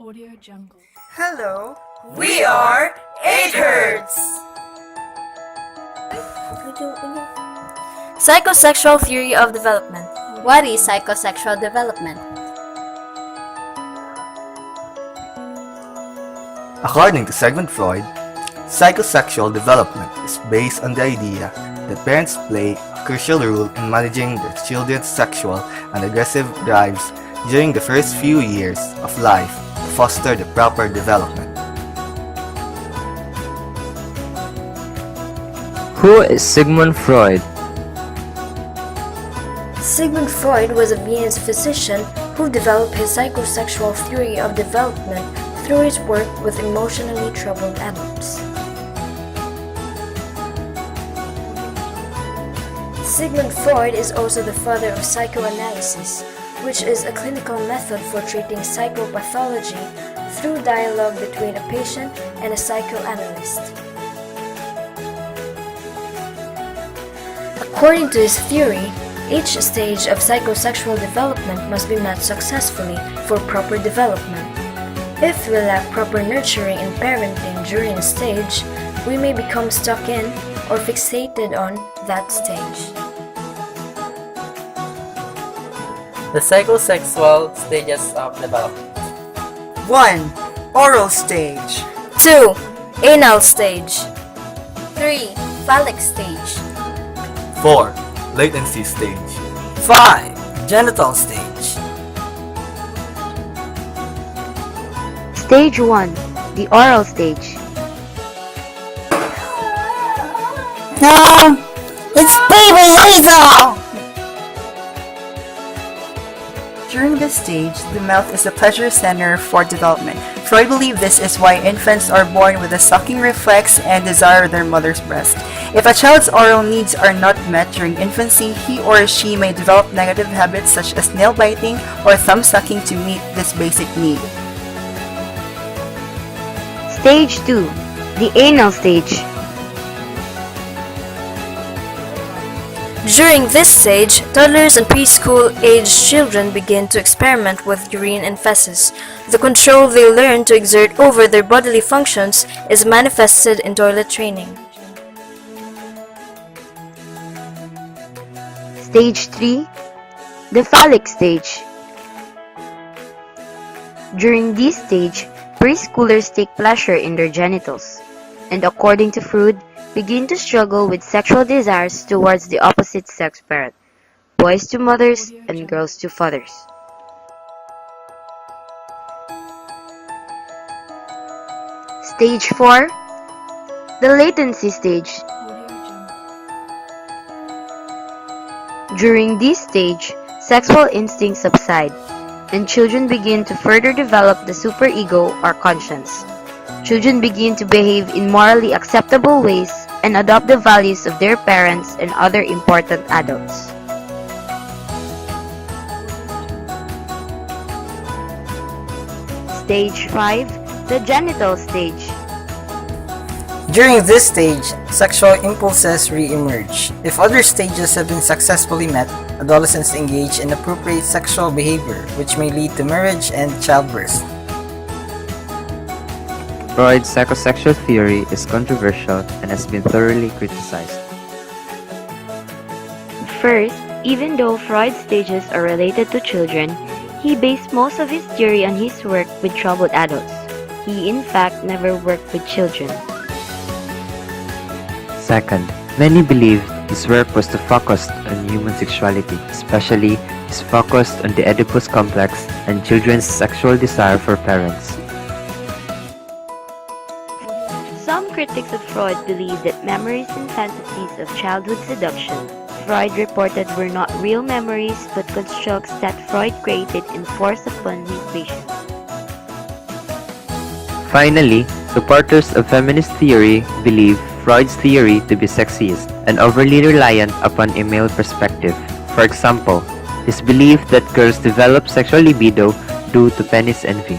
Hello, We are 8 Hertz! Psychosexual theory of development. What is psychosexual development? According to Sigmund Freud, psychosexual development is based on the idea that parents play a crucial role in managing their children's sexual and aggressive drives during the first few years of life to foster the proper development. Who is Sigmund Freud? Sigmund Freud was a Viennese physician who developed his psychosexual theory of development through his work with emotionally troubled adults. Sigmund Freud is also the father of psychoanalysis, which is a clinical method for treating psychopathology through dialogue between a patient and a psychoanalyst. According to his theory, each stage of psychosexual development must be met successfully for proper development. If we lack proper nurturing and parenting during a stage, we may become stuck in or fixated on that stage. The psychosexual stages of development. 1. Oral stage. 2. Anal stage. 3. Phallic stage. 4. Latency stage. 5. Genital stage. Stage 1. The oral stage. No! It's baby Hazel! During this stage, the mouth is the pleasure center for development. Freud believed this is why infants are born with a sucking reflex and desire their mother's breast. If a child's oral needs are not met during infancy, he or she may develop negative habits such as nail biting or thumb sucking to meet this basic need. Stage 2. The anal stage. During this stage, toddlers and preschool-aged children begin to experiment with urine and feces. The control they learn to exert over their bodily functions is manifested in toilet training. Stage 3. The phallic stage. During this stage, preschoolers take pleasure in their genitals, and according to Freud, begin to struggle with sexual desires towards the opposite sex parent, boys to mothers and girls to fathers. Stage 4. The latency stage. During this stage, sexual instincts subside, and children begin to further develop the superego or conscience. Children begin to behave in morally acceptable ways and adopt the values of their parents and other important adults. Stage 5. The genital stage. During this stage, sexual impulses re-emerge. If other stages have been successfully met, adolescents engage in appropriate sexual behavior, which may lead to marriage and childbirth. Freud's psychosexual theory is controversial and has been thoroughly criticized. First, even though Freud's stages are related to children, he based most of his theory on his work with troubled adults. He in fact never worked with children. Second, many believed his work was to focus on human sexuality, especially his focus on the Oedipus complex and children's sexual desire for parents. Some critics of Freud believe that memories and fantasies of childhood seduction Freud reported were not real memories but constructs that Freud created and forced upon his patients. Finally, supporters of feminist theory believe Freud's theory to be sexist and overly reliant upon a male perspective. For example, his belief that girls develop sexual libido due to penis envy.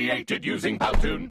created using Powtoon.